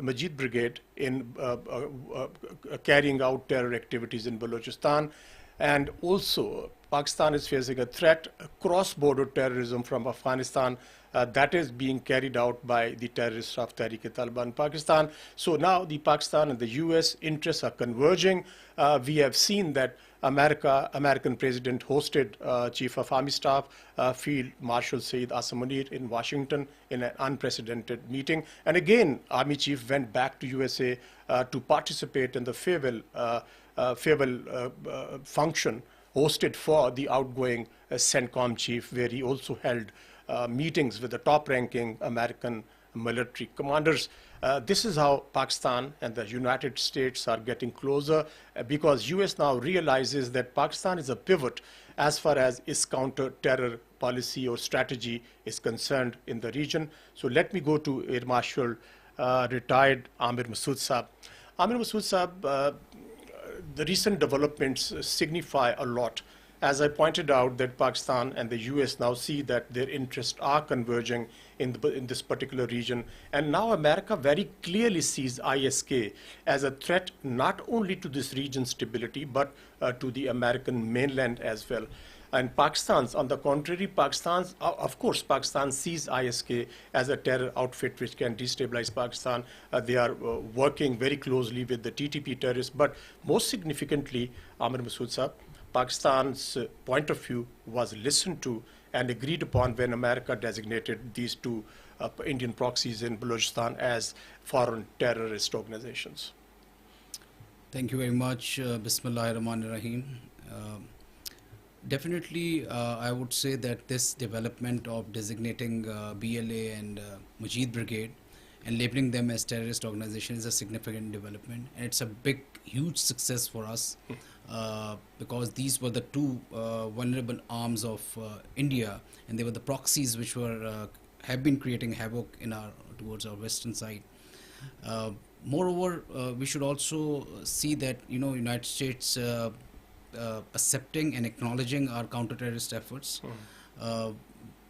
Majid Brigade in carrying out terror activities in Balochistan. And also, Pakistan is facing a threat, cross-border terrorism from Afghanistan that is being carried out by the terrorists of Tehreek-e-Taliban Pakistan. So now the Pakistan and the US interests are converging. We have seen that American president hosted Chief of Army Staff, Field Marshal Saeed Asim Munir in Washington in an unprecedented meeting. And again, Army Chief went back to USA to participate in the farewell function hosted for the outgoing CENTCOM chief, where he also held meetings with the top-ranking American military commanders. This is how Pakistan and the United States are getting closer because US now realizes that Pakistan is a pivot as far as its counter-terror policy or strategy is concerned in the region. So let me go to Air Marshal retired Amir Masood Saab. Amir Masood Saab, the recent developments signify a lot. As I pointed out, that Pakistan and the US now see that their interests are converging in this particular region. And now America very clearly sees ISK as a threat not only to this region's stability, but to the American mainland as well. And Pakistan's, on the contrary, of course, Pakistan sees ISK as a terror outfit which can destabilize Pakistan. They are working very closely with the TTP terrorists. But most significantly, Amir Masood Saab, Pakistan's point of view was listened to and agreed upon when America designated these two Indian proxies in Balochistan as foreign terrorist organizations. Thank you very much. Bismillahirrahmanirrahim. Definitely, I would say that this development of designating BLA and Majid Brigade and labeling them as terrorist organizations is a significant development, and it's a big, huge success for us because these were the two vulnerable arms of India, and they were the proxies which were have been creating havoc in towards our western side. Moreover, we should also see that United States accepting and acknowledging our counter-terrorist efforts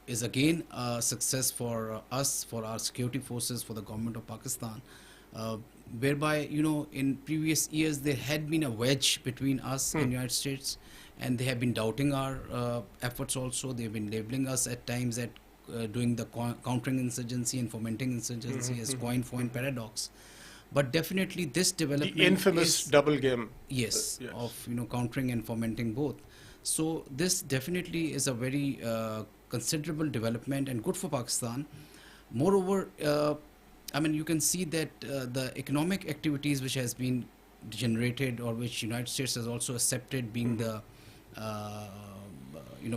is again a success for us, for our security forces, for the government of Pakistan, whereby in previous years there had been a wedge between us and United States, and they have been doubting our efforts also. They have been labeling us at times at doing the countering insurgency and fomenting insurgency as coin-foin paradox. But definitely this development, the infamous double game, yes, of countering and fomenting both. So this definitely is a very considerable development and good for Pakistan. Moreover, I mean, you can see that the economic activities which has been generated, or which United States has also accepted being the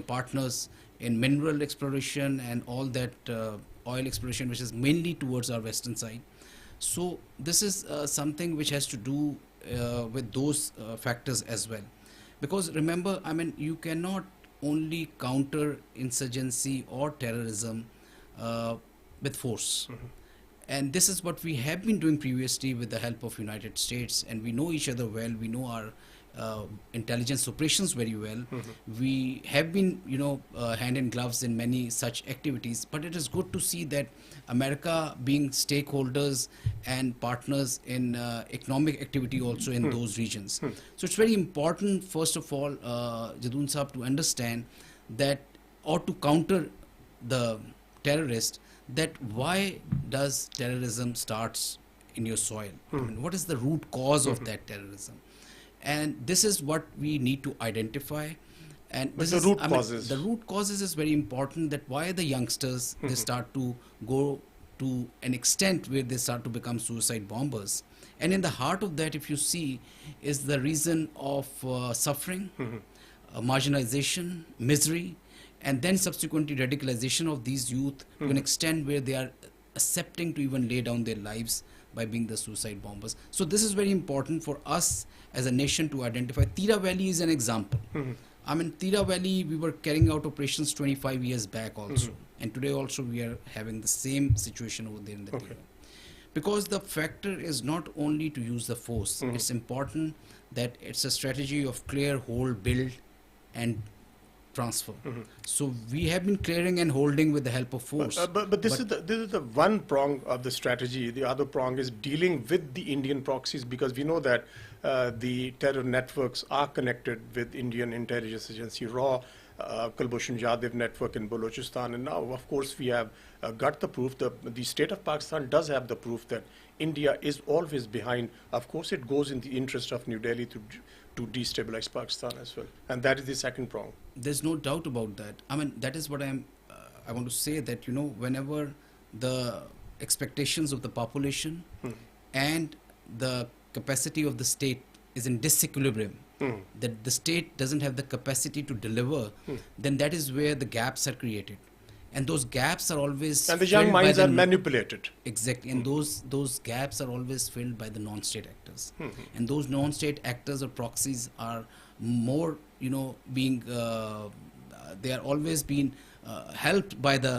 partners in mineral exploration and all that oil exploration, which is mainly towards our western side. So this is something which has to do with those factors as well. Because remember, I mean, you cannot only counter insurgency or terrorism with force. And this is what we have been doing previously with the help of United States, and we know each other well. We know our intelligence operations very well. We have been, hand in gloves in many such activities. But it is good to see that America being stakeholders and partners in economic activity also in those regions. So it's very important, first of all, Jadoon Saab, to understand that, or to counter the terrorist, that why does terrorism starts in your soil? I mean, what is the root cause of that terrorism? And this is what we need to identify. And this the root causes. The root causes is very important. That why the youngsters they start to go to an extent where they start to become suicide bombers. And in the heart of that, if you see, is the reason of suffering, marginalization, misery, and then subsequently radicalization of these youth to an extent where they are accepting to even lay down their lives by being the suicide bombers. So this is very important for us as a nation to identify. Tira Valley is an example. I mean, Tira Valley, we were carrying out operations 25 years back also. And today also we are having the same situation over there in the Tira. Because the factor is not only to use the force. It's important that it's a strategy of clear, hold, build, and transfer. So we have been clearing and holding with the help of force. But this is the one prong of the strategy. The other prong is dealing with the Indian proxies, because we know that the terror networks are connected with Indian intelligence agency RAW, Kulbhushan Yadav network in Balochistan, and now, of course, we have got the proof. The state of Pakistan does have the proof that India is always behind. Of course, it goes in the interest of New Delhi to destabilize Pakistan as well, and that is the second prong. There's no doubt about that. I mean, that is what I want to say, that, you know, whenever the expectations of the population and the capacity of the state is in disequilibrium, that the state doesn't have the capacity to deliver, then that is where the gaps are created. And those gaps are always And the young filled by minds the are manipulated. Exactly, and those gaps are always filled by the non-state actors, and those non-state actors or proxies are more, you know, being they are always being helped by the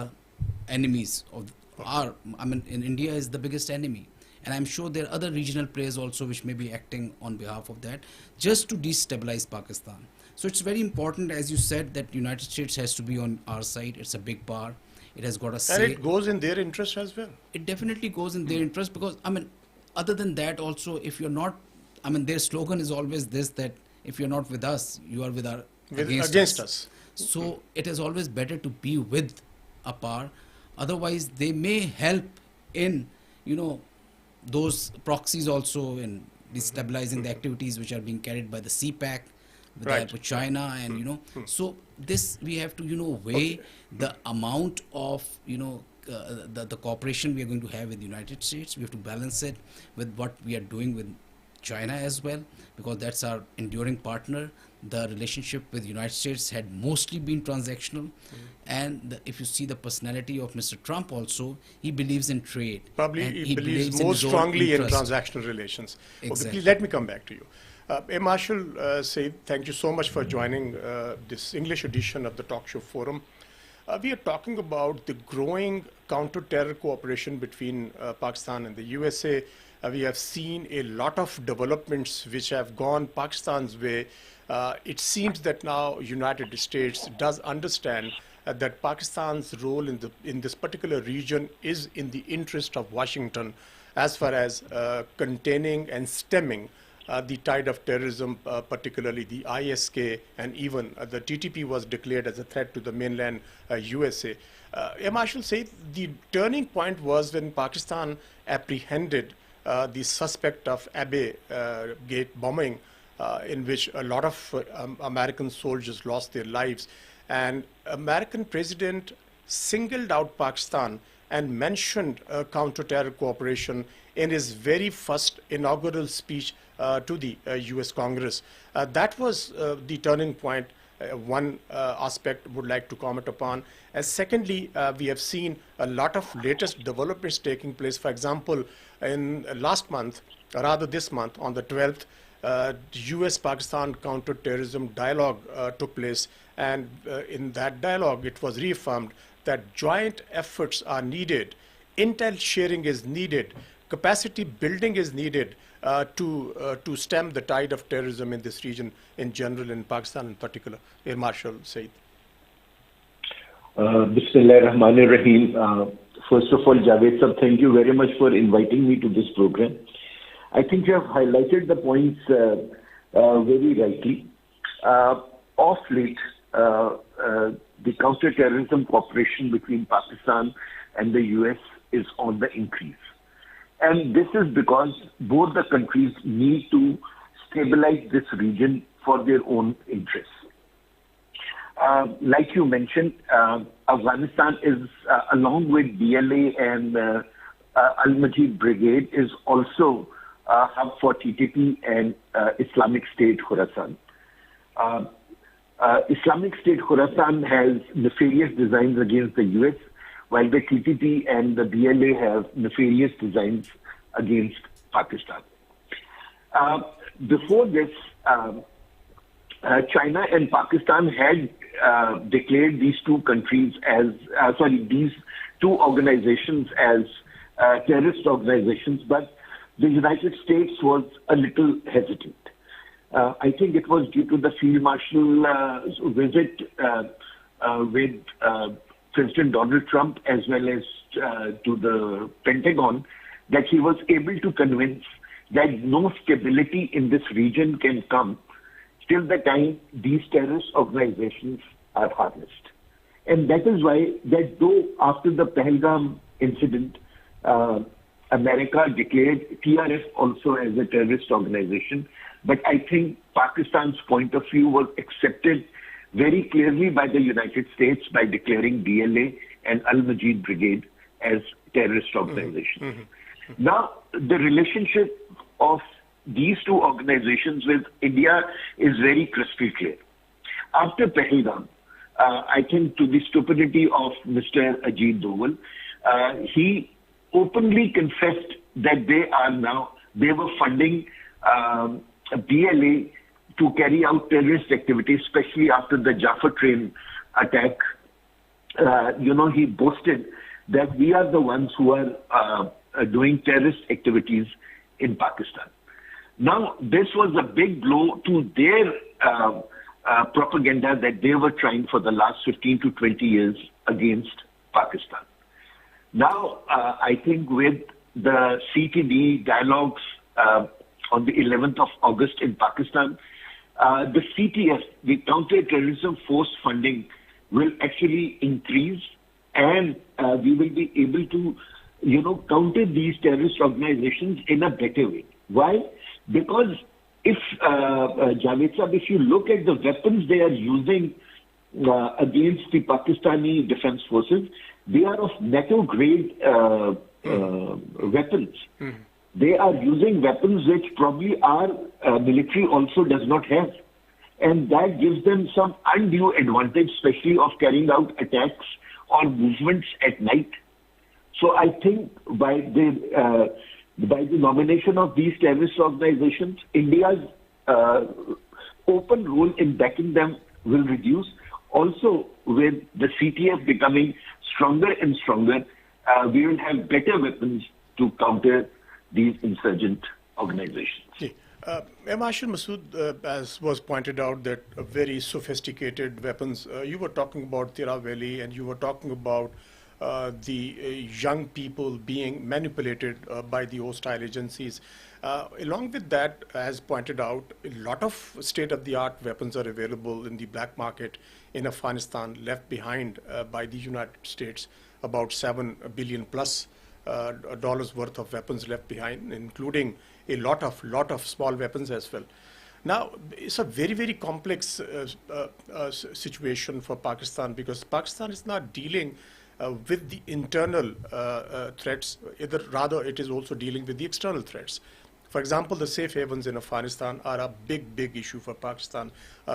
enemies of our. I mean, in India is the biggest enemy, and I'm sure there are other regional players also which may be acting on behalf of that, just to destabilize Pakistan. So it's very important, as you said, that United States has to be on our side. It's a big power. It has got a say. And it goes in their interest as well. It definitely goes in their interest, because, I mean, other than that also, if you're not, I mean, their slogan is always this, that if you're not with us, you are against us. So it is always better to be with a power. Otherwise, they may help in, you know, those proxies also in destabilizing the activities which are being carried by the CPAC, with the help of China, and, you know, so this we have to, you know, weigh the amount of, you know, the cooperation we are going to have with the United States. We have to balance it with what we are doing with China as well, because that's our enduring partner. The relationship with the United States had mostly been transactional, and if you see the personality of Mr. Trump also, he believes in trade. Probably and he believes more strongly in transactional relations. Exactly. Okay, please let me come back to you. Air Marshal Said, thank you so much for joining this English edition of the Talk Show Forum. We are talking about the growing counter-terror cooperation between Pakistan and the USA. We have seen a lot of developments which have gone Pakistan's way. It seems that now United States does understand that Pakistan's role in this particular region is in the interest of Washington, as far as containing and stemming the tide of terrorism, particularly the ISK, and even the TTP was declared as a threat to the mainland USA. Marshal said the turning point was when Pakistan apprehended the suspect of Abbey Gate bombing, in which a lot of American soldiers lost their lives. And American president singled out Pakistan and mentioned counter-terror cooperation in his very first inaugural speech to the US Congress. That was the turning point. One aspect would like to comment upon. And secondly, we have seen a lot of latest developments taking place. For example, in last month, or rather this month, on the 12th, US-Pakistan counter-terrorism dialogue took place. And in that dialogue, it was reaffirmed that joint efforts are needed, intel sharing is needed, capacity building is needed to stem the tide of terrorism in this region in general, in Pakistan in particular. Air Marshal Said. Bismillah ar-Rahman ar-Rahim. First of all, Javed sir, thank you very much for inviting me to this program. I think you have highlighted the points very rightly. Of late, the counter-terrorism cooperation between Pakistan and the US is on the increase. And this is because both the countries need to stabilize this region for their own interests. Like you mentioned, Afghanistan is, along with BLA and Al-Majid Brigade, is also a hub for TTP and Islamic State Khorasan. Islamic State Khorasan has nefarious designs against the US, while the TTP and the BLA have nefarious designs against Pakistan. Before this, China and Pakistan had declared these two countries as, these two organizations as terrorist organizations, but the United States was a little hesitant. I think it was due to the Field Marshal's visit with President Donald Trump as well as to the Pentagon that he was able to convince that no stability in this region can come till the time these terrorist organizations are harnessed. And that is why that though after the Pahalgam incident, America declared TRF also as a terrorist organization, but I think Pakistan's point of view was accepted very clearly by the United States by declaring DLA and Al-Majid Brigade as terrorist organizations. Now, the relationship of these two organizations with India is very crystal clear. After Pahalgam, I think to the stupidity of Mr. Ajit Doval, he openly confessed that they were funding DLA to carry out terrorist activities, especially after the Jaffa train attack. He boasted that we are the ones who are doing terrorist activities in Pakistan. Now, this was a big blow to their propaganda that they were trying for the last 15 to 20 years against Pakistan. Now, I think with the CTD dialogues on the 11th of August in Pakistan, the CTF, the Counterterrorism Force funding, will actually increase, and we will be able to, counter these terrorist organizations in a better way. Why? Because if, Javed Sahab, if you look at the weapons they are using against the Pakistani Defense Forces, they are of NATO grade weapons. They are using weapons which probably our military also does not have. And that gives them some undue advantage, especially of carrying out attacks or movements at night. So I think by the nomination of these terrorist organizations, India's open role in backing them will reduce. Also, with the CTF becoming stronger and stronger, we will have better weapons to counter these insurgent organizations. Yeah. Marshal Masood, as was pointed out, that very sophisticated weapons. You were talking about Tiraveli, and you were talking about the young people being manipulated by the hostile agencies. Along with that, as pointed out, a lot of state-of-the-art weapons are available in the black market in Afghanistan, left behind by the United States, about $7 billion plus dollars worth of weapons left behind, including a lot of small weapons as well. Now, it's a very, very complex situation for Pakistan, because Pakistan is not dealing with the internal threats, rather it is also dealing with the external threats. For example, the safe havens in Afghanistan are a big, big issue for Pakistan,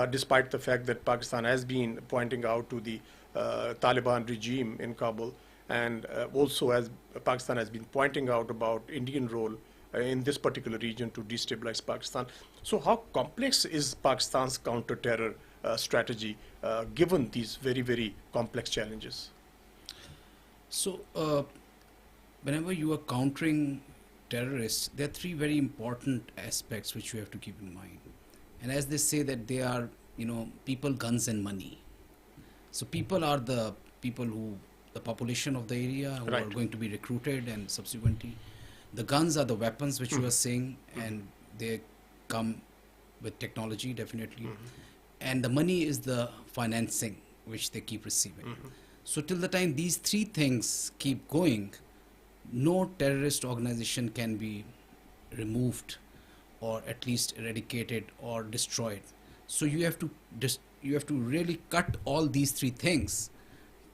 despite the fact that Pakistan has been pointing out to the Taliban regime in Kabul, and also as Pakistan has been pointing out about Indian role in this particular region to destabilize Pakistan. So how complex is Pakistan's counter-terror strategy given these very, very complex challenges? So whenever you are countering terrorists, there are three very important aspects which you have to keep in mind. And as they say that they are, people, guns and money. So people are the population of the area who are going to be recruited, and subsequently the guns are the weapons which you are saying, and they come with technology definitely. And the money is the financing which they keep receiving. So till the time these three things keep going, no terrorist organization can be removed or at least eradicated or destroyed. So you have to really cut all these three things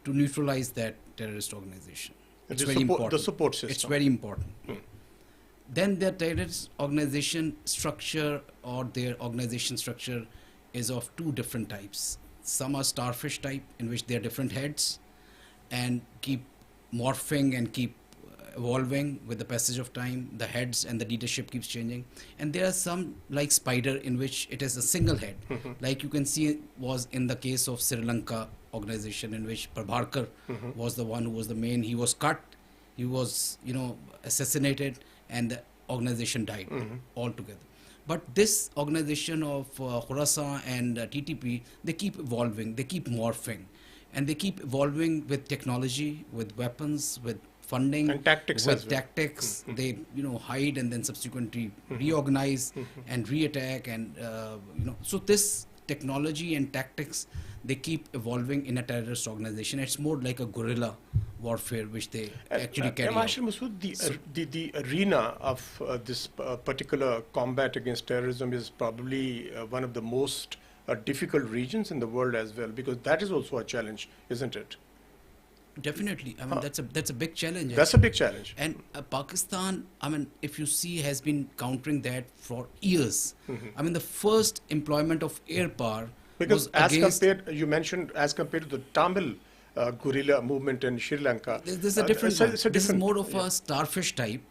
to neutralize that terrorist organization. It's very important. The support system. It's very important. Then their terrorist organization structure, or their organization structure, is of two different types. Some are starfish type, in which they are different heads and keep morphing and keep evolving with the passage of time. The heads and the leadership keeps changing. And there are some like spider, in which it is a single head. Like you can see was in the case of Sri Lanka organization, in which Prabharkar was the one who was the main. He was cut, he was assassinated, and the organization died altogether. But this organization of Khorasan and TTP, they keep evolving, they keep morphing, and they keep evolving with technology, with weapons, with funding, and tactics with as well. tactics. They hide and then subsequently reorganize and reattack, and so this technology and tactics, they keep evolving in a terrorist organization. It's more like a guerrilla warfare which they actually carry out. Marshal Masood, the arena of this particular combat against terrorism is probably one of the most difficult regions in the world as well, because that is also a challenge, isn't it? Definitely. I mean, that's a big challenge. That's a big challenge. And Pakistan, I mean, if you see, has been countering that for years. I mean, the first employment of air power because was as against, compared, you mentioned, as compared to the Tamil guerrilla movement in Sri Lanka. there's a different one. It's a This is different, more of a starfish type.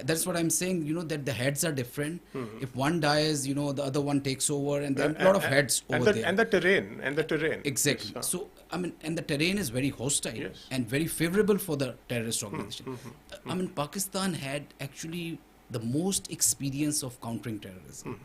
That's what I'm saying, that the heads are different. If one dies, the other one takes over, and there are a lot of heads over there. And the terrain. Exactly. Yes, So, I mean, and the terrain is very hostile Yes. and very favorable for the terrorist organization. I mean, Pakistan had actually the most experience of countering terrorism.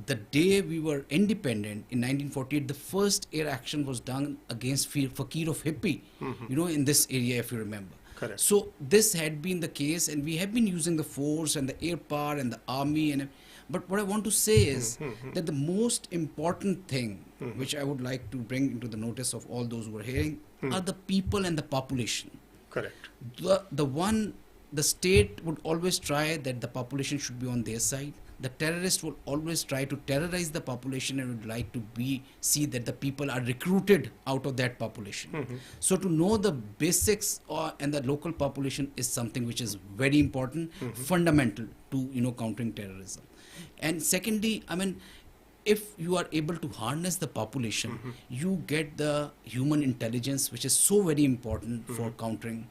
The day we were independent in 1948, the first air action was done against Fakir of Hippie, in this area, if you remember. Correct. So this had been the case, and we have been using the force and the air power and the army. But what I want to say is that the most important thing, which I would like to bring into the notice of all those who are hearing, are the people and the population. Correct. The state would always try that the population should be on their side. The terrorists will always try to terrorize the population and would like to see that the people are recruited out of that population. So to know the basics and the local population is something which is very important, fundamental to countering terrorism. And secondly, I mean, if you are able to harness the population, you get the human intelligence, which is so very important for countering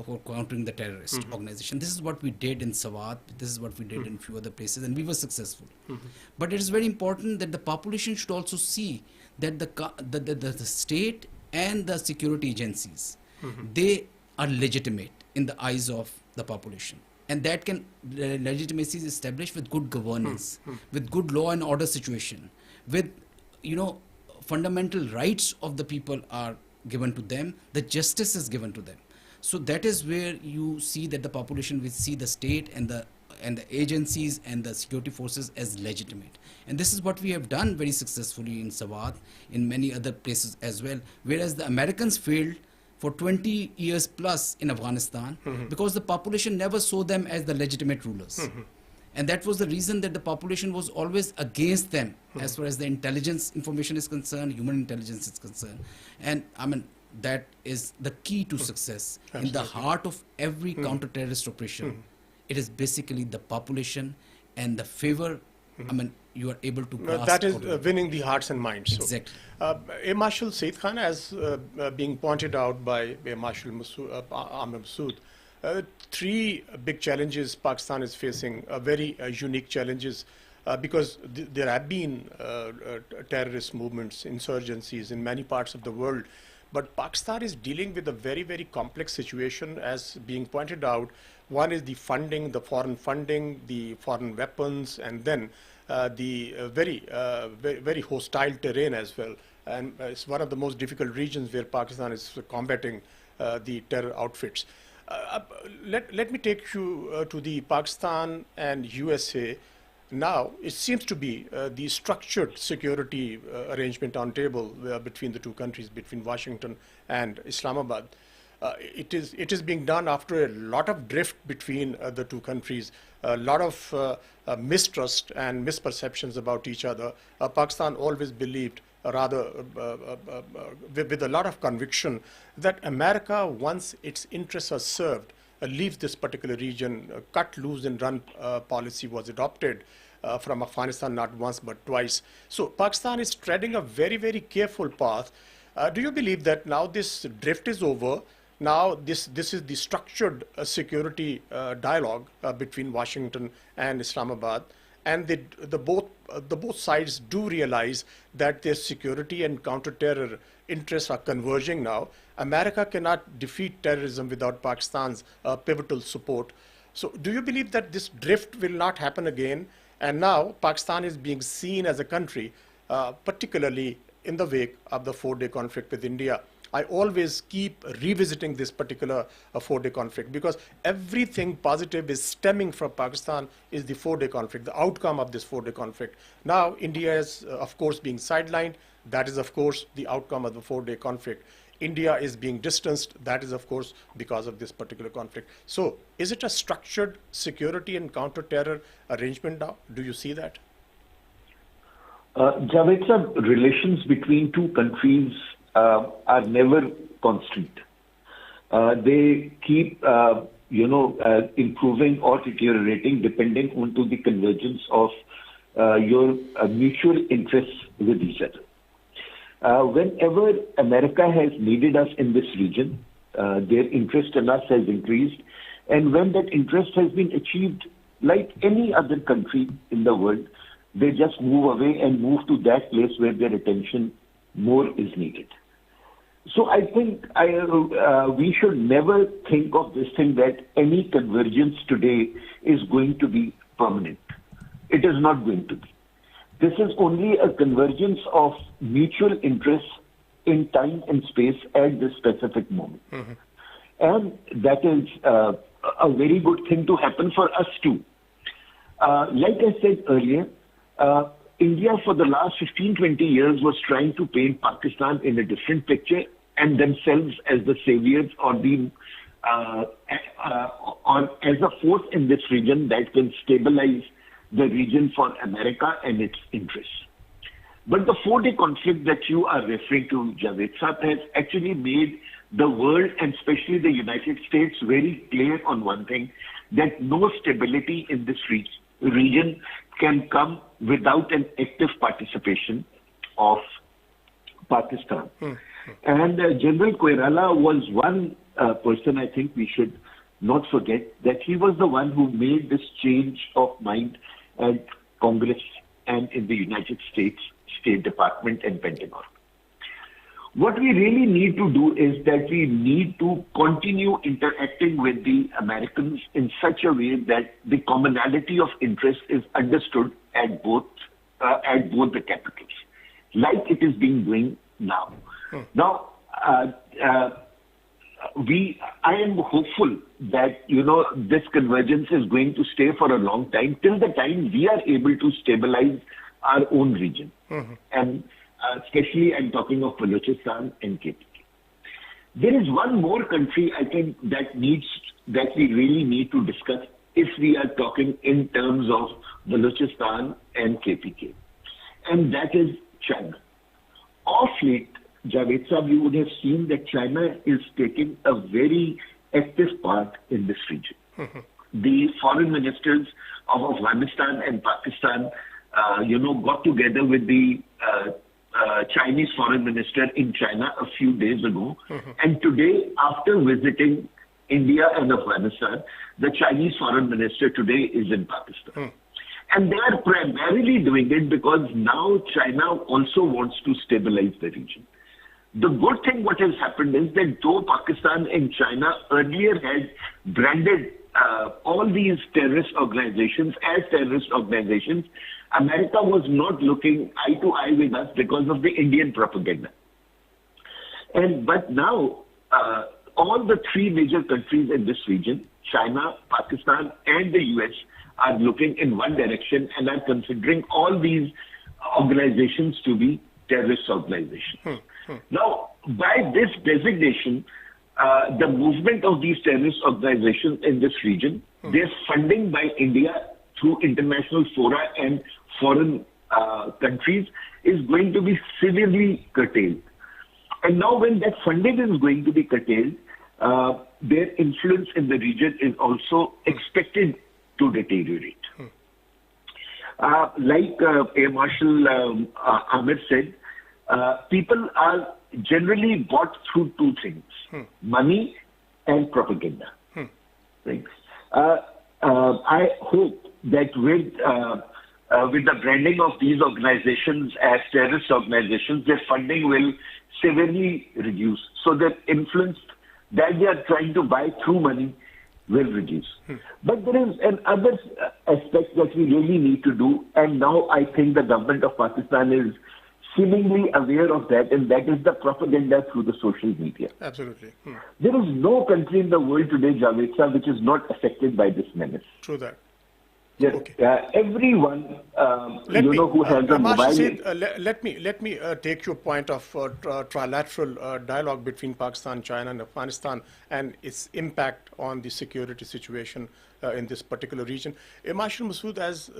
for countering the terrorist organization. This is what we did in Sawat, this is what we did in few other places, and we were successful. But it is very important that the population should also see that the state and the security agencies, they are legitimate in the eyes of the population. And that legitimacy is established with good governance, with good law and order situation, with, fundamental rights of the people are given to them, the justice is given to them. So that is where you see that the population will see the state and the agencies and the security forces as legitimate. And this is what we have done very successfully in Sawat, in many other places as well, whereas the Americans failed for 20 years plus in Afghanistan because the population never saw them as the legitimate rulers. And that was the reason that the population was always against them as far as the intelligence information is concerned, human intelligence is concerned. And I mean, that is the key to success. Absolutely. In the heart of every counter-terrorist operation, it is basically the population and the favor, I mean, you are able to grasp. That is winning the hearts and minds. Exactly. Air Marshal Said Khan, as being pointed out by Air Marshal Amir Masood, three big challenges Pakistan is facing, very unique challenges, because there have been terrorist movements, insurgencies in many parts of the world. But Pakistan is dealing with a very, very complex situation, as being pointed out. One is the funding, the foreign weapons, and then the very hostile terrain as well. And it's one of the most difficult regions where Pakistan is combating the terror outfits. Let me take you to the Pakistan and USA. Now, it seems to be the structured security arrangement on table between the two countries, between Washington and Islamabad. It is being done after a lot of drift between the two countries, a lot of mistrust and misperceptions about each other. Pakistan always believed, with a lot of conviction, that America, once its interests are served, leaves this particular region. Cut, loose and run policy was adopted from Afghanistan not once but twice. So Pakistan is treading a very, very careful path. Do you believe that now this drift is over? Now this is the structured security dialogue between Washington and Islamabad, and the both sides do realize that their security and counter-terror interests are converging now. America cannot defeat terrorism without Pakistan's pivotal support. So do you believe that this drift will not happen again? And now Pakistan is being seen as a country, particularly in the wake of the 4-day conflict with India. I always keep revisiting this particular 4-day conflict because everything positive is stemming from Pakistan is the 4-day conflict, the outcome of this 4-day conflict. Now India is, of course, being sidelined. That is, of course, the outcome of the 4-day conflict. India is being distanced. That is, of course, because of this particular conflict. So is it a structured security and counter-terror arrangement now? Do you see that? Javed sir, relations between two countries are never constant. They keep, improving or deteriorating depending on to the convergence of your mutual interests with each other. Whenever America has needed us in this region, their interest in us has increased. And when that interest has been achieved, like any other country in the world, they just move away and move to that place where their attention more is needed. So I think we should never think of this thing that any convergence today is going to be permanent. It is not going to be. This is only a convergence of mutual interests in time and space at this specific moment. Mm-hmm. And that is a very good thing to happen for us too. Like I said earlier, India for the last 15, 20 years was trying to paint Pakistan in a different picture and themselves as the saviors or the or as a force in this region that can stabilize the region for America and its interests. But the 4-day conflict that you are referring to, Javed Saab, has actually made the world and especially the United States very clear on one thing, that no stability in this region can come without an active participation of Pakistan. And General Koirala was one person I think we should not forget, that he was the one who made this change of mind at Congress and in the United States State Department and Pentagon. What we really need to do is that we need to continue interacting with the Americans in such a way that the commonality of interest is understood at both the capitals, like it is being doing now. Now, I am hopeful that, this convergence is going to stay for a long time, till the time we are able to stabilize our own region. And especially I'm talking of Balochistan and KPK. There is one more country I think that we really need to discuss if we are talking in terms of Balochistan and KPK. And that is China. Of late, Javed Saab, you would have seen that China is taking a very active part in this region. The foreign ministers of Afghanistan and Pakistan, got together with the Chinese foreign minister in China a few days ago. And today, after visiting India and Afghanistan, the Chinese foreign minister today is in Pakistan. And they are primarily doing it because now China also wants to stabilize the region. The good thing what has happened is that though Pakistan and China earlier had branded all these terrorist organizations as terrorist organizations, America was not looking eye to eye with us because of the Indian propaganda. But now, all the three major countries in this region, China, Pakistan, and the US, are looking in one direction and are considering all these organizations to be terrorist organizations. Now, by this designation, the movement of these terrorist organizations in this region, their funding by India through international fora and foreign countries is going to be severely curtailed. And now when that funding is going to be curtailed, their influence in the region is also expected to deteriorate. Like Air Marshal Ahmed said, people are generally bought through two things, money and propaganda. Right? I hope that with the branding of these organizations as terrorist organizations, their funding will severely reduce. So their influence that they are trying to buy through money will reduce. But there is another aspect that we really need to do, and now I think the government of Pakistan is seemingly aware of that, and that is the propaganda through the social media. Absolutely. There is no country in the world today, Javed sir, which is not affected by this menace. True that. Yes, Okay. everyone who has a mobile. Said, let me take your point of trilateral dialogue between Pakistan, China, and Afghanistan, and its impact on the security situation in this particular region. Marshal Masood, as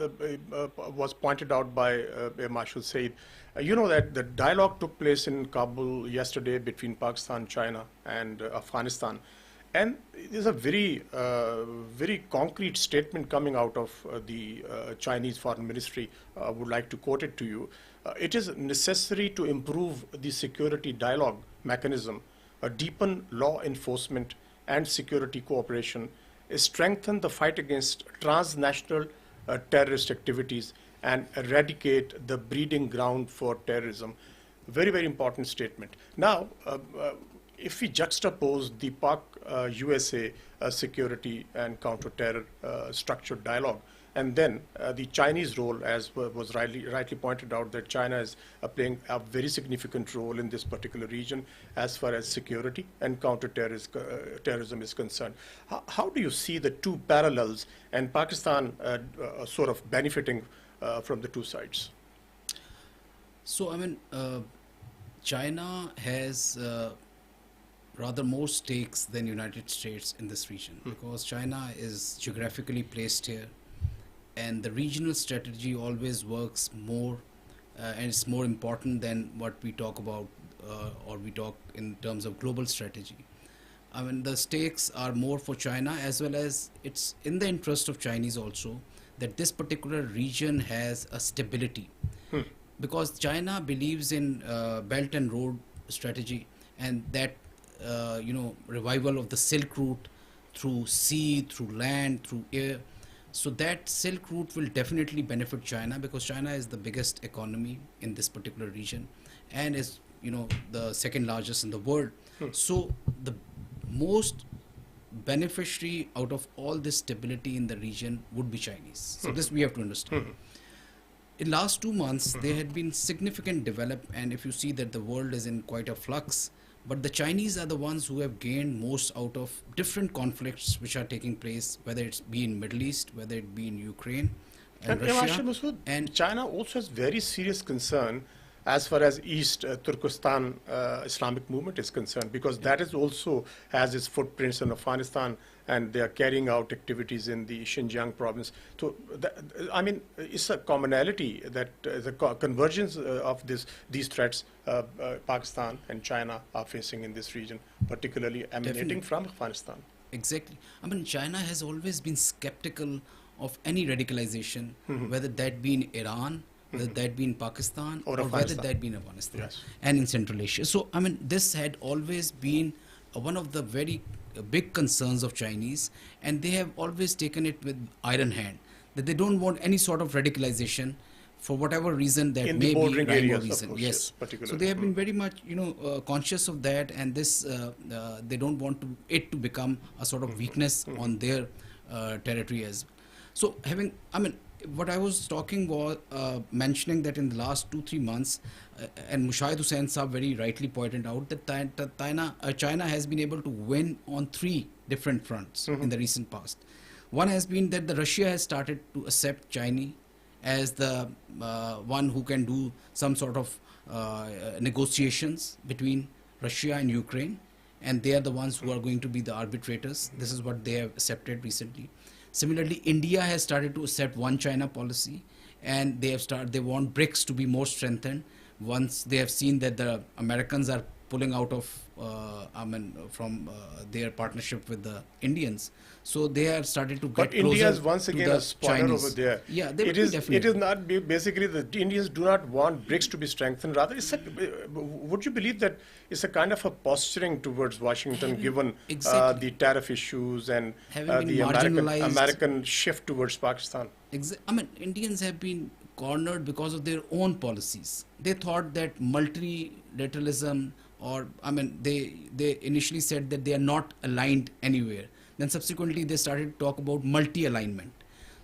was pointed out by Marshal Said, you know that the dialogue took place in Kabul yesterday between Pakistan, China, and Afghanistan. And there's a very concrete statement coming out of the Chinese Foreign Ministry. I would like to quote it to you. It is necessary to improve the security dialogue mechanism, deepen law enforcement and security cooperation, strengthen the fight against transnational terrorist activities, and eradicate the breeding ground for terrorism. Very, very important statement. Now, if we juxtapose the Pak-USA security and counter-terror structured dialogue, and then the Chinese role, as was rightly pointed out, that China is playing a very significant role in this particular region as far as security and counter-terrorism is concerned. How do you see the two parallels and Pakistan sort of benefiting from the two sides? So, China has rather more stakes than United States in this region, because China is geographically placed here, and the regional strategy always works more and it's more important than what we talk about or we talk in terms of global strategy. The stakes are more for China, as well as it's in the interest of Chinese also that this particular region has a stability, because China believes in Belt and Road strategy, and that revival of the Silk Route through sea, through land, through air. So that Silk Route will definitely benefit China, because China is the biggest economy in this particular region and is, the second largest in the world. So the most beneficiary out of all this stability in the region would be Chinese. So this we have to understand. In last 2 months, there had been significant development, and if you see that the world is in quite a flux, but the Chinese are the ones who have gained most out of different conflicts which are taking place, whether it's be in Middle East, whether it be in Ukraine and Russia. Masood, and China also has very serious concern as far as East Turkestan Islamic movement is concerned, because that is also has its footprints in Afghanistan, and they are carrying out activities in the Xinjiang province. So, it's a commonality that the convergence of these threats Pakistan and China are facing in this region, particularly emanating from Afghanistan. Exactly. China has always been skeptical of any radicalization, whether that be in Iran, whether that be in Pakistan, or whether that be in Afghanistan, yes, and in Central Asia. So, this had always been one of the very big concerns of Chinese, and they have always taken it with iron hand, that they don't want any sort of radicalization for whatever reason that may be rhyme or reason. Yes. So they have been very much, conscious of that, and this they don't want it to become a sort of weakness on their territory as well. So what I was talking was mentioning that in the last 2-3 months, and Mushahid Hussain Saab very rightly pointed out that China has been able to win on 3 different fronts in the recent past. One has been that Russia has started to accept China as the one who can do some sort of negotiations between Russia and Ukraine, and they are the ones who are going to be the arbitrators. This is what they have accepted recently. Similarly, India has started to accept one China policy, and they want BRICS to be more strengthened once they have seen that the Americans are pulling out of from their partnership with the Indians. So they have started to get But closer India is once again to the a spoiler Chinese. over there. Yeah, it is not basically the Indians do not want BRICS to be strengthened. Rather, would you believe that it's a kind of a posturing towards Washington, given the tariff issues and the American shift towards Pakistan? Indians have been cornered because of their own policies. They thought that multilateralism, or they initially said that they are not aligned anywhere, Then subsequently they started to talk about multi-alignment.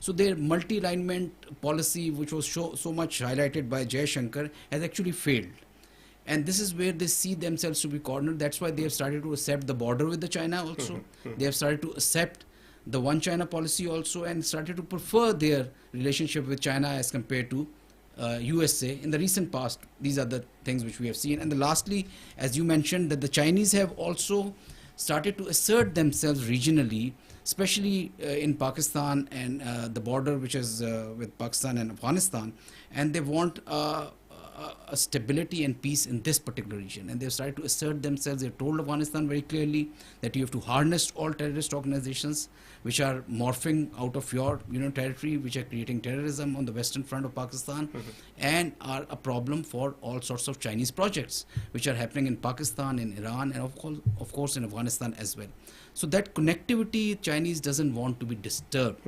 So their multi-alignment policy, which was so much highlighted by Jaishankar, has actually failed. And this is where they see themselves to be cornered. That's why they have started to accept the border with the China also. They have started to accept the one China policy also, and started to prefer their relationship with China as compared to USA in the recent past. These are the things which we have seen. And lastly, as you mentioned, that the Chinese have also started to assert themselves regionally, especially in Pakistan and the border which is with Pakistan and Afghanistan, and they want a stability and peace in this particular region, and they've started to assert themselves. They've told Afghanistan very clearly that you have to harness all terrorist organizations which are morphing out of your territory, which are creating terrorism on the western front of Pakistan, and are a problem for all sorts of Chinese projects which are happening in Pakistan, in Iran, and of course in Afghanistan as well. So that connectivity Chinese doesn't want to be disturbed,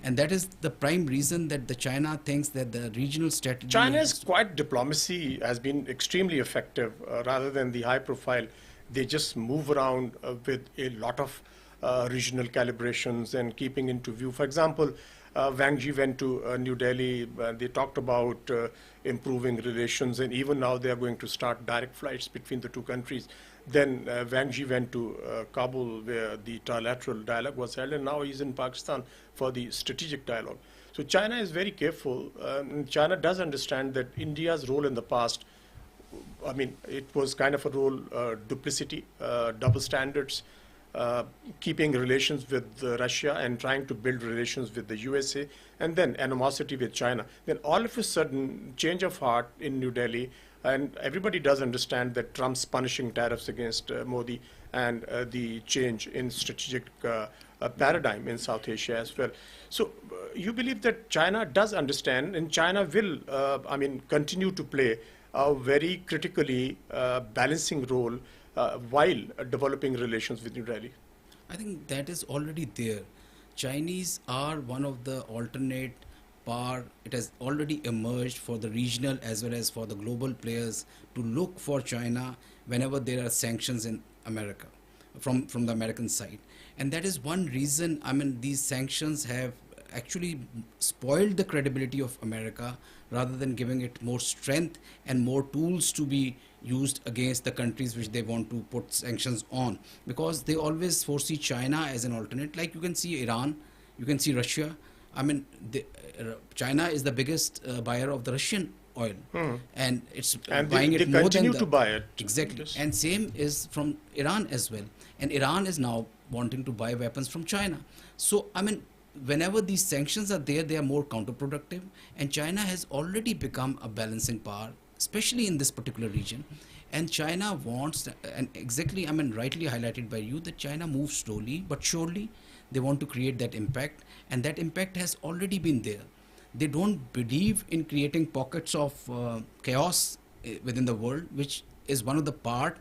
and that is the prime reason that the China thinks that the regional strategy. China's quiet diplomacy has been extremely effective. Rather than the high profile, they just move around with a lot of regional calibrations and keeping into view. For example, Wang Yi went to New Delhi. They talked about improving relations, and even now they are going to start direct flights between the two countries. Then Wang Yi went to Kabul, where the trilateral dialogue was held, and now he's in Pakistan for the strategic dialogue. So China is very careful. China does understand that India's role in the past, I mean, it was kind of a role, duplicity, double standards, keeping relations with Russia and trying to build relations with the USA, and then animosity with China. Then all of a sudden, change of heart in New Delhi, and everybody does understand that Trump's punishing tariffs against Modi and the change in strategic paradigm in South Asia as well. So you believe that China does understand, and China will, continue to play a very critically balancing role while developing relations with New Delhi? I think that is already there. Chinese are one of the alternate power. It has already emerged for the regional as well as for the global players to look for China whenever there are sanctions in America, from the American side. And that is one reason, these sanctions have actually spoiled the credibility of America rather than giving it more strength and more tools to be used against the countries which they want to put sanctions on, because they always foresee China as an alternate. Like you can see Iran, you can see Russia. China is the biggest buyer of the Russian oil, and it's buying it more than continue to buy it. Exactly. Yes. And same is from Iran as well. And Iran is now wanting to buy weapons from China. So whenever these sanctions are there, they are more counterproductive, and China has already become a balancing power, especially in this particular region. And China wants, and exactly, rightly highlighted by you, that China moves slowly but surely. They want to create that impact, and that impact has already been there. They don't believe in creating pockets of chaos within the world, which is one of the part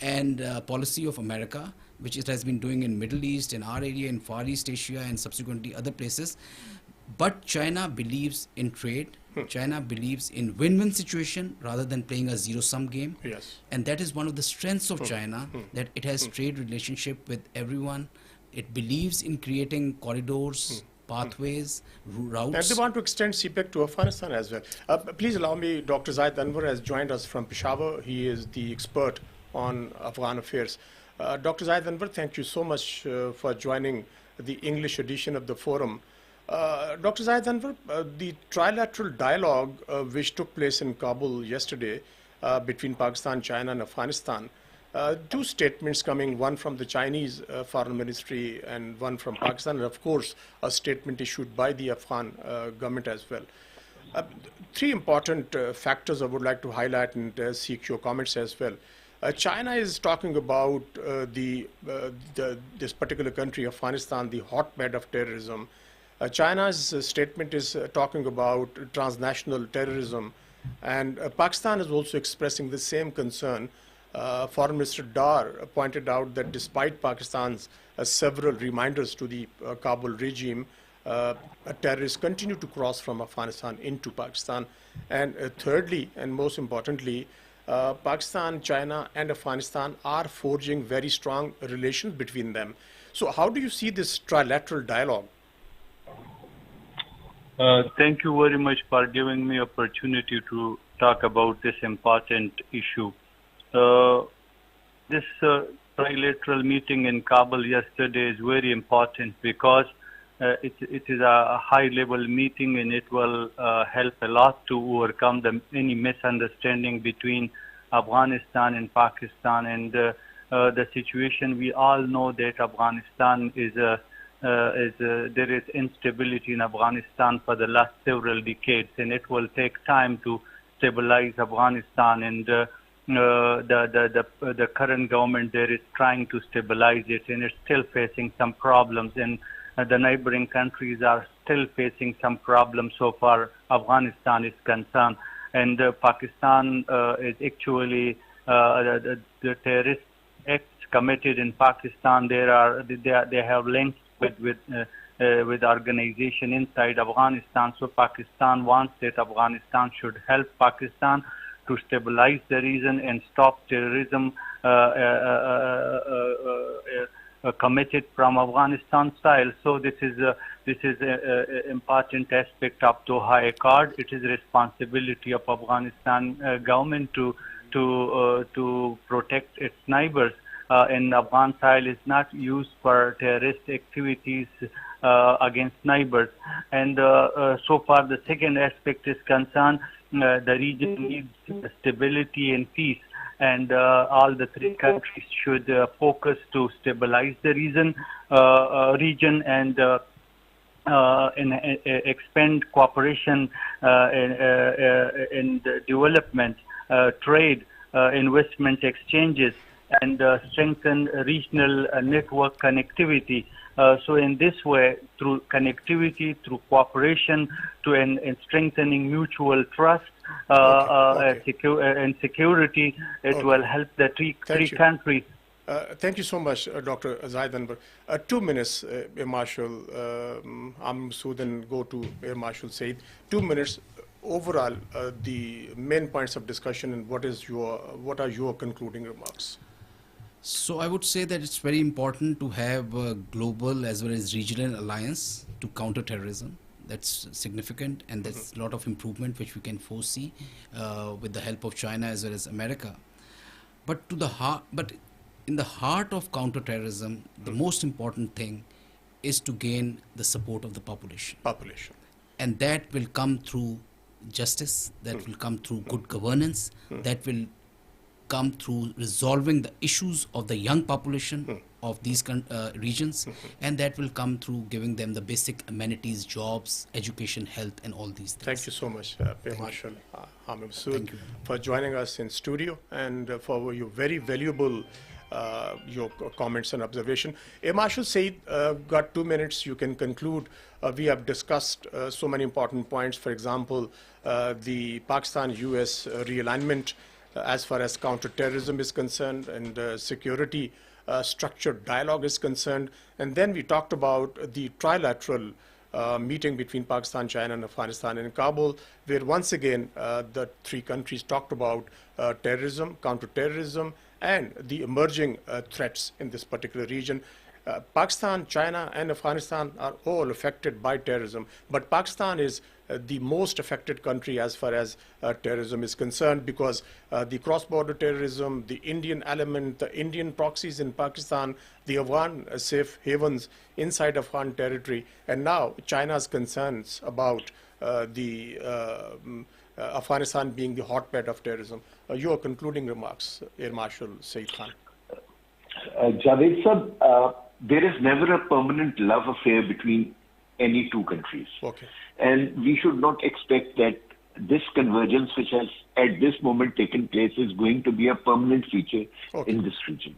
and policy of America, which it has been doing in Middle East, in our area, in Far East Asia, and subsequently other places. But China believes in trade. China believes in win-win situation rather than playing a zero-sum game. Yes. And that is one of the strengths of China, that it has trade relationship with everyone. It believes in creating corridors, pathways, routes. And they want to extend CPEC to Afghanistan as well. Please allow me, Dr. Zaid Anwar has joined us from Peshawar. He is the expert on Afghan affairs. Dr. Zaid Anwar, thank you so much for joining the English edition of the forum. Dr. Zaid Anwar, the trilateral dialogue which took place in Kabul yesterday between Pakistan, China and Afghanistan, two statements coming, one from the Chinese Foreign Ministry and one from Pakistan, and of course a statement issued by the Afghan government as well. Three important factors I would like to highlight and seek your comments as well. China is talking about this particular country, Afghanistan, the hotbed of terrorism. China's statement is talking about transnational terrorism, and Pakistan is also expressing the same concern. Foreign Minister Dar pointed out that despite Pakistan's several reminders to the Kabul regime, terrorists continue to cross from Afghanistan into Pakistan. And thirdly, and most importantly, Pakistan, China and Afghanistan are forging very strong relations between them. So how do you see this trilateral dialogue? Thank you very much for giving me opportunity to talk about this important issue. This trilateral meeting in Kabul yesterday is very important because it is a high-level meeting, and it will help a lot to overcome any misunderstanding between Afghanistan and Pakistan. And the situation, we all know that Afghanistan there is instability in Afghanistan for the last several decades, and it will take time to stabilize Afghanistan. And the current government there is trying to stabilize it, and it's still facing some problems. And the neighboring countries are still facing some problems so far Afghanistan is concerned. And Pakistan is actually the terrorist acts committed in Pakistan. They have links with organization inside Afghanistan. So Pakistan wants that Afghanistan should help Pakistan to stabilize the region and stop terrorism committed from Afghanistan style. So this is an important aspect of Doha Accord. It is responsibility of Afghanistan government to protect its neighbors. And Afghan soil is not used for terrorist activities against neighbors. And so far, the second aspect is concerned. The region needs stability and peace, and all the three countries should focus to stabilize the region and expand cooperation in development, trade, investment exchanges, and strengthen regional network connectivity. So in this way, through connectivity, through cooperation, and strengthening mutual trust and security, it will help the three countries. Thank you so much, Dr. Zaid Anwar. 2 minutes, Air Marshal Masood, and go to Air Marshal Saeed. 2 minutes. Overall, the main points of discussion, and what are your concluding remarks? So I would say that it's very important to have a global as well as regional alliance to counter terrorism. That's significant, and there's a lot of improvement which we can foresee with the help of China as well as America. But in the heart of counterterrorism, the most important thing is to gain the support of the population. And that will come through justice, that will come through good governance, that will come through resolving the issues of the young population of these regions, and that will come through giving them the basic amenities, jobs, education, health, and all these things. Thank you so much, Air Marshal Masood, for joining us in studio and for your very valuable your comments and observation. Air Marshal Saeed, got 2 minutes. You can conclude. We have discussed so many important points. For example, the Pakistan-US realignment as far as counterterrorism is concerned, and security structured dialogue is concerned. And then we talked about the trilateral meeting between Pakistan, China, and Afghanistan in Kabul, where once again the three countries talked about terrorism, counterterrorism, and the emerging threats in this particular region. Pakistan, China, and Afghanistan are all affected by terrorism, but Pakistan is the most affected country as far as terrorism is concerned, because the cross-border terrorism, the Indian element, the Indian proxies in Pakistan, the Afghan safe havens inside Afghan territory, and now China's concerns about Afghanistan being the hotbed of terrorism. Your concluding remarks, Air Marshal Saeed Khan. Javed Sab, there is never a permanent love affair between any two countries. Okay. And we should not expect that this convergence, which has at this moment taken place, is going to be a permanent feature in this region.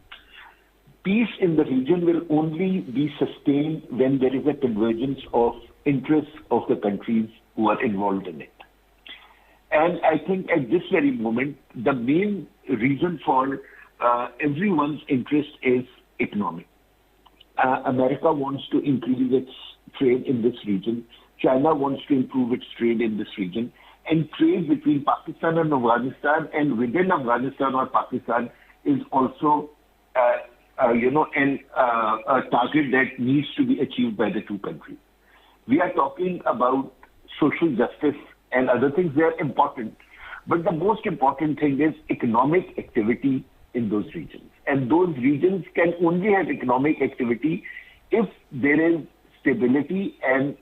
Peace in the region will only be sustained when there is a convergence of interests of the countries who are involved in it. And I think at this very moment, the main reason for everyone's interest is economic. America wants to increase its trade in this region. China wants to improve its trade in this region. And trade between Pakistan and Afghanistan and within Afghanistan or Pakistan is also and a target that needs to be achieved by the two countries. We are talking about social justice and other things. They are important. But the most important thing is economic activity in those regions. And those regions can only have economic activity if there is stability and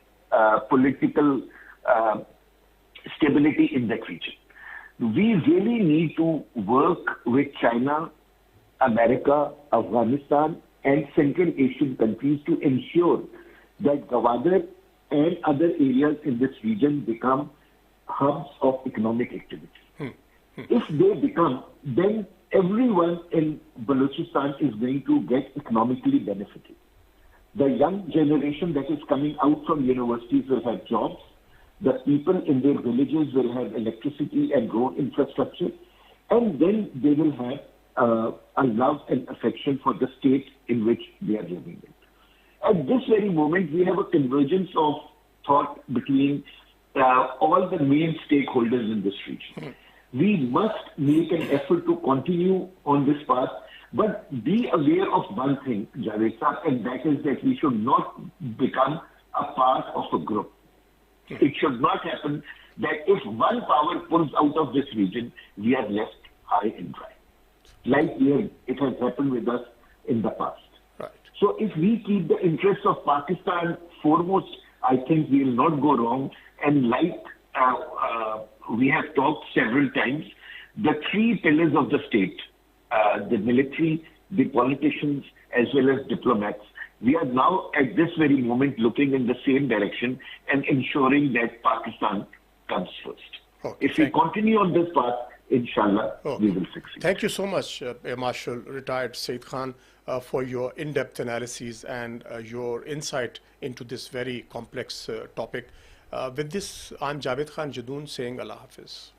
political stability in that region. We really need to work with China, America, Afghanistan, and Central Asian countries to ensure that Gwadar and other areas in this region become hubs of economic activity. If they become, then everyone in Balochistan is going to get economically benefited. The young generation that is coming out from universities will have jobs. The people in their villages will have electricity and road infrastructure. And then they will have a love and affection for the state in which they are living in. At this very moment, we have a convergence of thought between all the main stakeholders in this region. We must make an effort to continue on this path, but be aware of one thing, Javed sir, and that is that we should not become a part of a group. It should not happen that if one power pulls out of this region, we are left high and dry, like it has happened with us in the past. Right. So if we keep the interests of Pakistan foremost, I think we will not go wrong. And like we have talked several times, the three pillars of the state, the military, the politicians, as well as diplomats, we are now at this very moment looking in the same direction and ensuring that Pakistan comes first. Okay, if we continue on this path, inshallah, we will succeed. Thank you so much, Air Marshal Retired Said Khan, for your in-depth analysis and your insight into this very complex topic. With this, I'm Javed Khan Jadoon saying Allah Hafiz.